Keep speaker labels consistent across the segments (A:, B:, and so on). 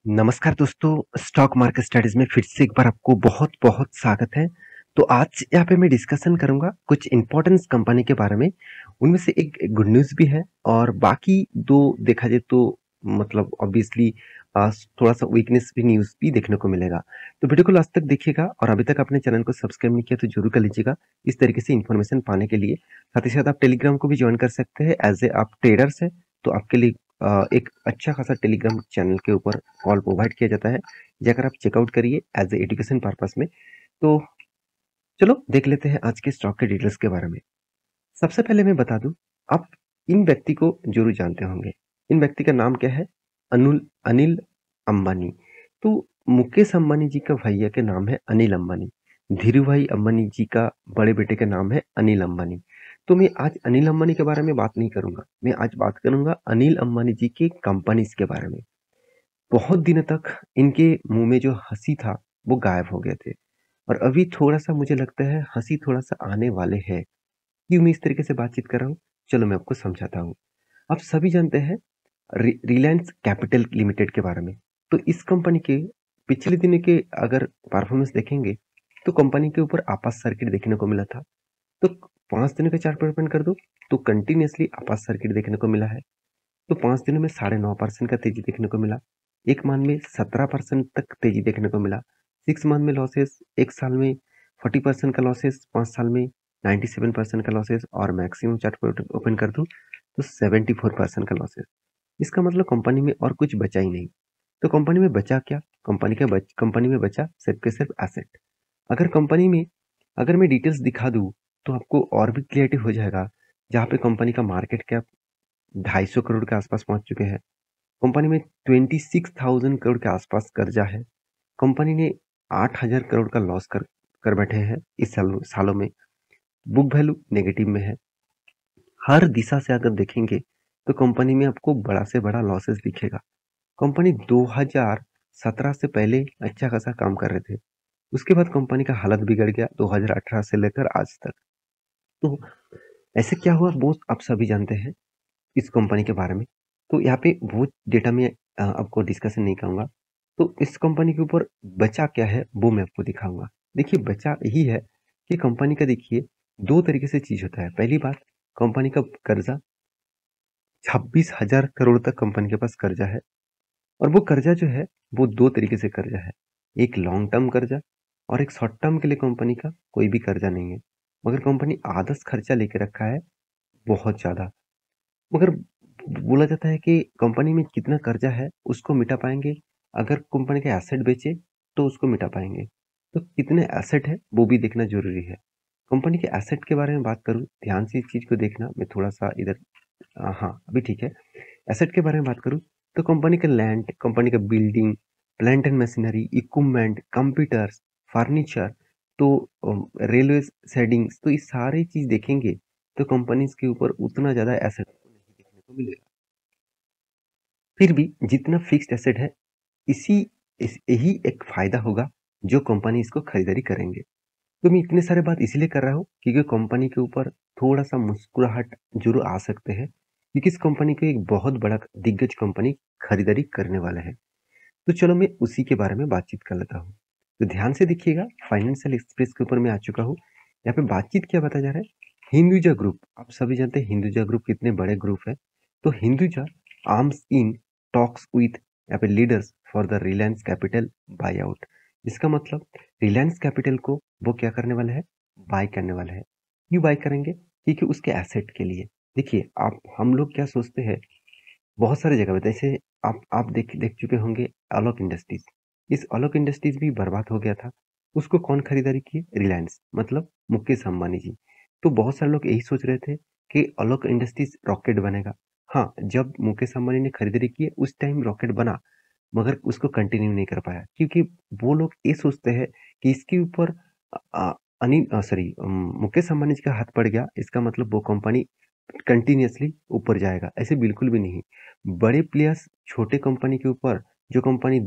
A: नमस्कार दोस्तों, stock market studies में फिर से एक बार आपको बहुत-बहुत स्वागत है। तो आज यहाँ पे मैं डिस्कशन करूँगा कुछ इम्पोर्टेंस कंपनी के बारे में। उनमें से एक गुड न्यूज़ भी है और बाकी 2 देखा जाए तो मतलब ऑब्वियसली थोड़ा-सा वीकनेस भी न्यूज़ भी देखने को मिलेगा। तो वीडियो को लास्ट तक देखिएगा और अभी तक अपने चैनल को सब्सक्राइब नहीं किया तो ज़रूर कर लीजिएगा, इस तरीके से इन्फॉर्मेशन पाने के लिए। साथ ही साथ आप टेलीग्राम को भी जॉइन कर सकते हैं एज़ ए आप ट्रेडर्स हैं, तो आपके लिए एक अच्छा खासा टेलीग्राम चैनल के ऊपर कॉल प्रोवाइड किया जाता है, जाकर आप चेकआउट करिए एज ए एजुकेशन पर्पस में। तो चलो देख लेते हैं आज के स्टॉक के डिटेल्स के बारे में। सबसे पहले मैं बता दूं, आप इन व्यक्ति को जरूर जानते होंगे। इन व्यक्ति का नाम क्या है? अनिल अंबानी। तो मुकेश अंबानी जी का भैया के नाम है अनिल अंबानी। धीरू भाई अंबानी जी का बड़े बेटे का नाम है अनिल अंबानी। तो मैं आज अनिल अंबानी के बारे में बात नहीं करूंगा, मैं आज बात करूंगा अनिल अंबानी जी की कंपनीज के बारे में। बहुत दिनों तक इनके मुंह में जो हंसी था वो गायब हो गए थे और अभी थोड़ा सा मुझे लगता है हंसी थोड़ा सा आने वाले हैं। क्यों मैं इस तरीके से बातचीत कर रहा हूँ, चलो मैं आपको समझाता हूँ। आप सभी जानते हैं रिलायंस कैपिटल लिमिटेड के बारे में। तो इस कंपनी के पिछले दिनों के अगर परफॉर्मेंस देखेंगे तो कंपनी के ऊपर आपात सर्किट देखने को मिला था। तो 5 दिनों का चार्ट पर ओपन कर दो तो कंटिन्यूसली आपात सर्किट देखने को मिला है। तो 5 दिनों में 9.5% का तेजी देखने को मिला। एक मंथ में 17% तक तेजी देखने को मिला। 6 मंथ में लॉसेस, एक साल में 40% का लॉसेस, 5 साल में 97% का लॉसेस और मैक्सिमम चार्ट पर ओपन कर दूं तो 74% का लॉसेस। इसका मतलब कंपनी में और कुछ बचा ही नहीं। तो कंपनी में बचा क्या? कंपनी में बचा सिर्फ के सिर्फ एसेट। अगर कंपनी में अगर मैं डिटेल्स दिखा दूं तो आपको और भी क्लियरिटी हो जाएगा। जहाँ पे कंपनी का मार्केट कैप 250 करोड़ के आसपास पहुंच चुके हैं। कंपनी में 26,000 करोड़ के आसपास कर्जा है। कंपनी ने 8,000 करोड़ का लॉस कर बैठे हैं इस सालों में। बुक वैल्यू नेगेटिव में है। हर दिशा से अगर देखेंगे तो कंपनी में आपको बड़ा से बड़ा लॉसेस दिखेगा। कंपनी 2017 से पहले अच्छा खासा काम कर रहे थे। उसके बाद कंपनी का हालत बिगड़ गया 2018 से लेकर आज तक। तो ऐसे क्या हुआ वो आप सभी जानते हैं इस कंपनी के बारे में। तो यहाँ पे वो डेटा में आपको डिस्कशन नहीं करूँगा। तो इस कंपनी के ऊपर बचा क्या है वो मैं आपको दिखाऊँगा। देखिए बचा यही है कि कंपनी का देखिए 2 तरीके से चीज़ होता है। पहली बात, कंपनी का कर्जा 26,000 करोड़ तक कंपनी के पास कर्जा है और वो कर्जा जो है वो 2 तरीके से कर्जा है। एक लॉन्ग टर्म कर्जा और एक शॉर्ट टर्म के लिए कंपनी का कोई भी कर्जा नहीं है। मगर कंपनी आदर्श खर्चा लेके रखा है बहुत ज़्यादा। मगर बोला जाता है कि कंपनी में कितना कर्जा है उसको मिटा पाएंगे अगर कंपनी के एसेट बेचे तो उसको मिटा पाएंगे। तो कितने एसेट है वो भी देखना जरूरी है। कंपनी के एसेट के बारे में बात करूं, ध्यान से इस चीज को देखना। मैं थोड़ा सा इधर हाँ अभी ठीक है। एसेट के बारे में बात करूं तो कंपनी का लैंड, कंपनी का building, plant and machinery, equipment, computers, furniture, तो रेलवे सेडिंग्स, तो ये सारी चीज देखेंगे तो कंपनीज के ऊपर उतना ज्यादा एसेट नहीं देखने को मिलेगा। फिर भी जितना फिक्स्ड एसेट है, इसी यही एक फायदा होगा जो कंपनी इसको खरीदारी करेंगे। तो मैं इतने सारे बात इसीलिए कर रहा हूँ क्योंकि कंपनी के ऊपर थोड़ा सा मुस्कुराहट जरूर आ सकते हैं, क्योंकि इस कंपनी को एक बहुत बड़ा दिग्गज कंपनी खरीदारी करने वाला है। तो चलो मैं उसी के बारे में बातचीत कर लेता हूँ। तो ध्यान से देखिएगा, फाइनेंशियल एक्सप्रेस के ऊपर मैं आ चुका हूँ। यहाँ पे बातचीत क्या बता जा रहा है? हिंदुजा ग्रुप, आप सभी जानते हैं हिंदुजा ग्रुप कितने बड़े ग्रुप है। तो Hinduja arms in talks with यहाँ पे leaders for the Reliance capital by out. इसका मतलब रिलायंस कैपिटल को वो क्या करने वाला है? बाय करने वाला है। क्यों बाय करेंगे? क्योंकि उसके एसेट के लिए। देखिए आप हम लोग क्या सोचते हैं, बहुत सारी जगह पे जैसे आप देख देख चुके होंगे आलोक इंडस्ट्रीज। इस आलोक इंडस्ट्रीज भी बर्बाद हो गया था। उसको कौन खरीदारी किए? रिलायंस, मतलब मुकेश अंबानी जी। तो बहुत सारे लोग यही सोच रहे थे कि आलोक इंडस्ट्रीज रॉकेट बनेगा। हाँ, जब मुकेश अंबानी ने खरीदारी की उस टाइम रॉकेट बना, मगर उसको कंटिन्यू नहीं कर पाया क्योंकि वो लोग ये सोचते हैं कि इसके ऊपर मुकेश अंबानी जी का हाथ पड़ गया, इसका मतलब वो कंपनी कंटिन्यूअसली ऊपर जाएगा। ऐसे बिल्कुल भी नहीं। बड़े प्लेयर्स छोटे कंपनी के ऊपर, जो कंपनी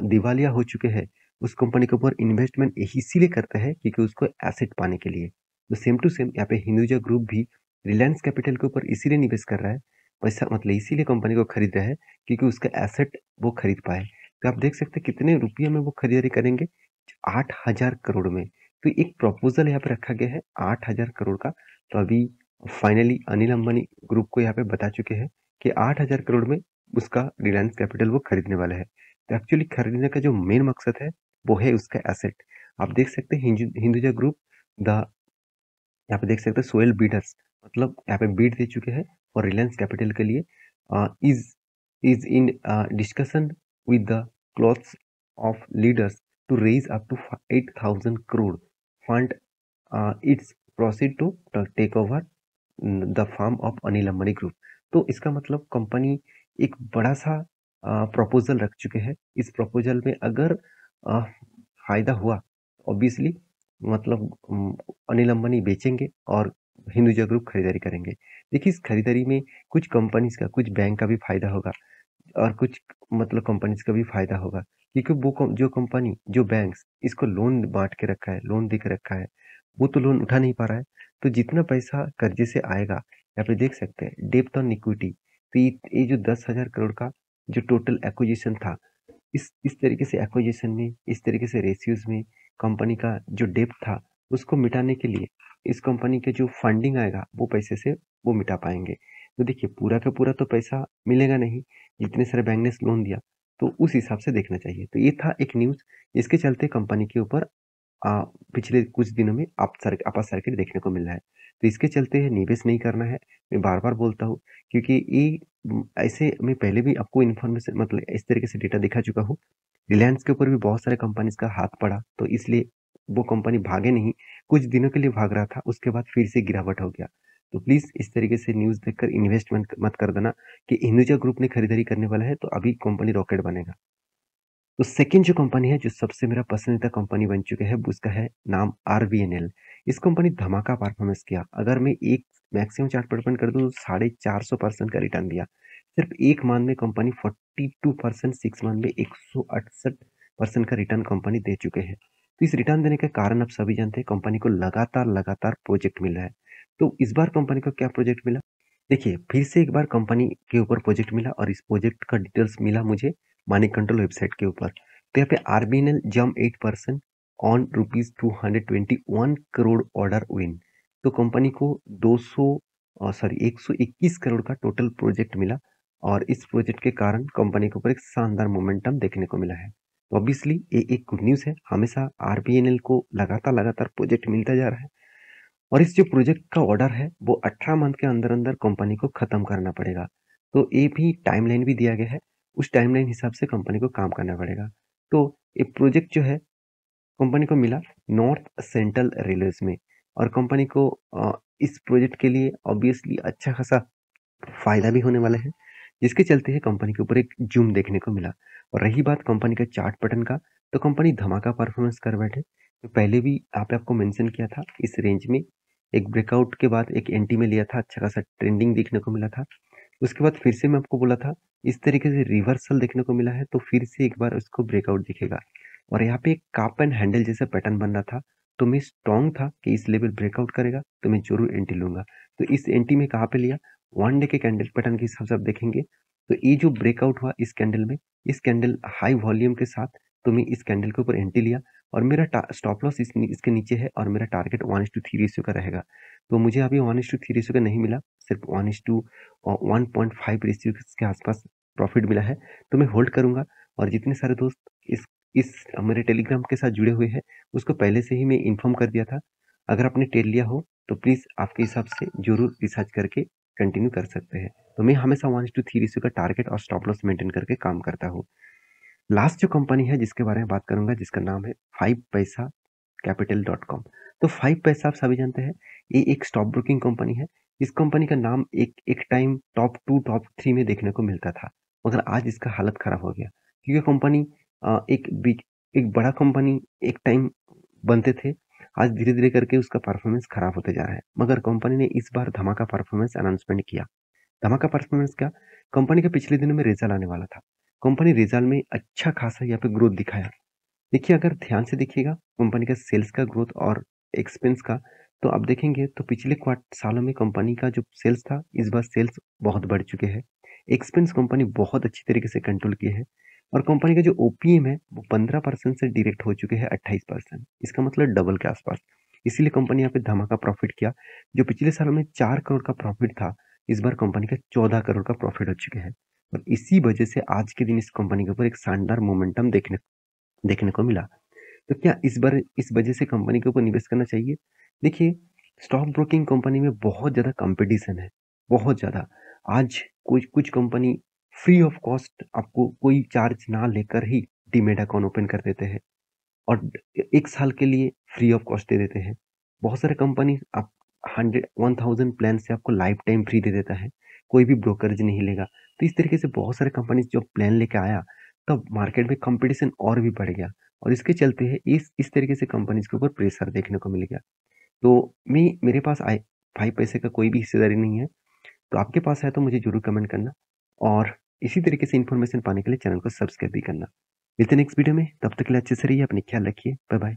A: दिवालिया हो चुके हैं, उस कंपनी के ऊपर इन्वेस्टमेंट इसीलिए करते हैं क्योंकि उसको एसेट पाने के लिए। तो सेम टू सेम यहाँ पे हिंदुजा ग्रुप भी रिलायंस कैपिटल के ऊपर इसीलिए निवेश कर रहा है, पैसा मतलब इसीलिए कंपनी को खरीद रहा है क्योंकि उसका एसेट वो खरीद पाए। तो आप देख सकते हैं कितने रुपये में वो खरीदारी करेंगे, 8,000 करोड़ में। तो एक प्रपोज़ल यहाँ पे रखा गया है 8,000 करोड़ का। तो अभी फाइनली अनिल अंबानी ग्रुप को यहाँ पे बता चुके हैं कि 8,000 करोड़ में उसका रिलायंस कैपिटल वो खरीदने वाला है। तो एक्चुअली खरीदने का जो मेन मकसद है, वो है उसका एसेट। आप देख सकते हैं हिंदुजा ग्रुप द यहाँ पे देख सकते हैं सोहेल बिल्डर्स, मतलब यहाँ पे बिड दे चुके हैं और रिलायंस कैपिटल के लिए is is in discussion with the clothes of leaders to raise up to 8,000 crore fund it's proceed to take over the farm of Anil Ambani group. तो इसका मतलब कंपनी एक बड़ा सा प्रपोजल रख चुके हैं। इस प्रपोजल में अगर अ, फायदा हुआ, ऑब्वियसली मतलब अनिल अंबानी बेचेंगे और हिंदुजा ग्रुप खरीदारी करेंगे। देखिए, इस खरीदारी में कुछ कंपनीज का, कुछ बैंक का भी फायदा होगा और कुछ मतलब कंपनीज का भी फायदा होगा, क्योंकि जो कंपनी, जो बैंक्स इसको लोन बांट के रखा है, लोन दे के रखा है, वो तो लोन उठा नहीं पा रहा है। तो जितना पैसा कर्जे से आएगा, यहाँ पे देख सकते हैं डेप्थ ऑन इक्विटी। तो ये जो 10,000 करोड़ का जो टोटल एक्विजिशन था, इस तरीके से एक्विजिशन में, इस तरीके से रेशियोज में कंपनी का जो डेप्थ था, उसको मिटाने के लिए इस कंपनी के जो फंडिंग आएगा, वो पैसे से वो मिटा पाएंगे। तो देखिए, पूरा का पूरा तो पैसा मिलेगा नहीं, जितने सारे बैंक ने लोन दिया, तो उस हिसाब से देखना चाहिए। तो ये था एक न्यूज़, इसके चलते कंपनी के ऊपर पिछले कुछ दिनों में अपर सर्किट देखने को मिल रहा है। तो इसके चलते निवेश नहीं करना है, मैं बार-बार बोलता हूँ, क्योंकि ये ऐसे मैं पहले भी आपको इन्फॉर्मेशन मतलब इस तरीके से डेटा दिखा चुका हूँ। रिलायंस के ऊपर भी बहुत सारे कंपनीज का हाथ पड़ा, तो इसलिए वो कंपनी भागे नहीं, कुछ दिनों के लिए भाग रहा था, उसके बाद फिर से गिरावट हो गया। तो प्लीज़ इस तरीके से न्यूज़ देखकर इन्वेस्टमेंट मत कर देना कि हिंदुजा ग्रुप ने खरीदारी करने वाला है, तो अभी कंपनी रॉकेट बनेगा। तो सेकंड जो कंपनी है, जो सबसे मेरा पसंदीदा कंपनी बन चुका है, उसका है नाम आरबीएनएल। इस कंपनी धमाका परफॉर्मेंस किया। अगर मैं एक मैक्सिमम चार्ट परसेंट कर दूं तो 450% का रिटर्न दिया। सिर्फ एक मंथ में कंपनी 42%, 6 मंथ में 168% का रिटर्न कंपनी दे चुके हैं। तो इस रिटर्न देने का कारण आप सभी जानते हैं, कंपनी को लगातार लगातार प्रोजेक्ट मिल रहा है। तो इस बार कंपनी को क्या प्रोजेक्ट मिला? देखिए, फिर से एक बार कंपनी के ऊपर प्रोजेक्ट मिला और इस प्रोजेक्ट का डिटेल्स मिला मुझे मनी कंट्रोल वेबसाइट के ऊपर। तो यहाँ पे आरबीएनएल जम 8% on rupees 221 crore order win. तो कंपनी को 121 करोड़ का टोटल प्रोजेक्ट मिला और इस प्रोजेक्ट के कारण कंपनी के ऊपर एक शानदार मोमेंटम देखने को मिला है। तो ऑब्वियसली ये एक गुड न्यूज़ है। हमेशा आरबीएनएल को लगातार लगातार प्रोजेक्ट मिलता जा रहा है और इस जो प्रोजेक्ट का ऑर्डर है, वो 18 मंथ के अंदर अंदर कंपनी को खत्म करना पड़ेगा। तो ये भी टाइमलाइन भी दिया गया है, उस टाइमलाइन हिसाब से कंपनी को काम करना पड़ेगा। तो ये प्रोजेक्ट जो है कंपनी को मिला नॉर्थ सेंट्रल रेलवेज में और कंपनी को इस प्रोजेक्ट के लिए ऑब्वियसली अच्छा खासा फायदा भी होने वाला है, जिसके चलते है कंपनी के ऊपर एक जूम देखने को मिला। और रही बात कंपनी का चार्ट पैटर्न का, तो कंपनी धमाका परफॉर्मेंस कर बैठे। तो पहले भी यहाँ पे आपको मेंशन किया था, इस रेंज में एक ब्रेकआउट के बाद एक एंटी में लिया था, अच्छा खासा ट्रेंडिंग देखने को मिला था। उसके बाद फिर से मैं आपको बोला था, इस तरीके से रिवर्सल देखने को मिला है, तो फिर से एक बार उसको ब्रेकआउट दिखेगा और यहाँ पे एक कप एंड हैंडल जैसा पैटर्न बन रहा था। तो मैं स्ट्रॉन्ग था कि इस लेवल ब्रेकआउट करेगा तो मैं जरूर एंट्री लूंगा। तो इस एंट्री में कहाँ पे लिया, 1 डे के कैंडल पैटर्न के हिसाब से आप देखेंगे तो ये जो ब्रेकआउट हुआ इस कैंडल में, इस कैंडल हाई वॉल्यूम के साथ, तो मैं इस कैंडल के ऊपर एंट्री लिया और मेरा स्टॉप लॉस इसके नीचे है और मेरा टारगेट 1:3 रेशियो का रहेगा। तो मुझे अभी 1:3 रेशियो का नहीं मिला, सिर्फ 1:1.5 रेशियो के आसपास प्रॉफिट मिला है। तो मैं होल्ड करूंगा और जितने सारे दोस्त इस मेरे टेलीग्राम के साथ जुड़े हुए हैं, उसको पहले से ही मैं इन्फॉर्म कर दिया था। अगर आपने ट्रेड लिया हो तो प्लीज़ आपके हिसाब से जरूर रिसर्च करके कंटिन्यू कर सकते हैं। तो मैं हमेशा 1:3 रेशियो का टारगेट और स्टॉप लॉस मेंटेन करके काम करता हूँ। लास्ट जो कंपनी है जिसके बारे में बात करूंगा, जिसका नाम है 5paisa capital.com। तो 5paisa आप सभी जानते हैं, ये एक स्टॉक ब्रोकिंग कंपनी है। इस कंपनी का नाम एक एक टाइम टॉप 2 टॉप 3 में देखने को मिलता था, मगर आज इसका हालत खराब हो गया, क्योंकि कंपनी एक बड़ा कंपनी एक टाइम बनते थे, आज धीरे धीरे करके उसका परफॉर्मेंस खराब होते जा रहा है। मगर कंपनी ने इस बार धमाका परफॉर्मेंस अनाउंसमेंट किया। धमाका परफॉर्मेंस क्या, कंपनी का पिछले दिनों में रिजल्ट आने वाला था। कंपनी रिजल्ट में अच्छा खासा यहाँ पे ग्रोथ दिखाया। देखिए, अगर ध्यान से देखिएगा कंपनी का सेल्स का ग्रोथ और एक्सपेंस का, तो आप देखेंगे तो पिछले क्वार्टर सालों में कंपनी का जो सेल्स था, इस बार सेल्स बहुत बढ़ चुके हैं। एक्सपेंस कंपनी बहुत अच्छी तरीके से कंट्रोल किए हैं। और कंपनी का जो ओपीएम है वो 15% से डायरेक्ट हो चुके हैं 28%। इसका मतलब डबल के आसपास। इसीलिए कंपनी यहाँ पे धमाका प्रॉफिट किया। जो पिछले साल में 4 करोड़ का प्रॉफिट था, इस बार कंपनी का 14 करोड़ का प्रॉफिट हो चुके हैं। और इसी वजह से आज के दिन इस कंपनी के ऊपर एक शानदार मोमेंटम देखने देखने को मिला। तो क्या इस बार इस वजह से कंपनी के ऊपर निवेश करना चाहिए? देखिए, स्टॉक ब्रोकिंग कंपनी में बहुत ज़्यादा कंपटीशन है, बहुत ज़्यादा। आज कुछ कुछ कंपनी फ्री ऑफ कॉस्ट आपको कोई चार्ज ना लेकर ही डीमैट अकाउंट ओपन कर देते हैं और 1 साल के लिए फ्री ऑफ कॉस्ट दे देते हैं। बहुत सारे कंपनी आप 1000 प्लान से आपको लाइफ टाइम फ्री दे देता है, कोई भी ब्रोकरेज नहीं लेगा। तो इस तरीके से बहुत सारे कंपनीज जो प्लान लेके आया, तब मार्केट में कंपटीशन और भी बढ़ गया और इसके चलते है इस तरीके से कंपनीज के ऊपर प्रेशर देखने को मिल गया। तो मेरे पास आए 5 पैसे का कोई भी हिस्सेदारी नहीं है, तो आपके पास है तो मुझे ज़रूर कमेंट करना और इसी तरीके से इन्फॉर्मेशन पाने के लिए चैनल को सब्सक्राइब भी करना। मिलते हैं नेक्स्ट वीडियो में, तब तक के लिए अच्छे से रहिए, अपनी ख्याल रखिए। Bye bye.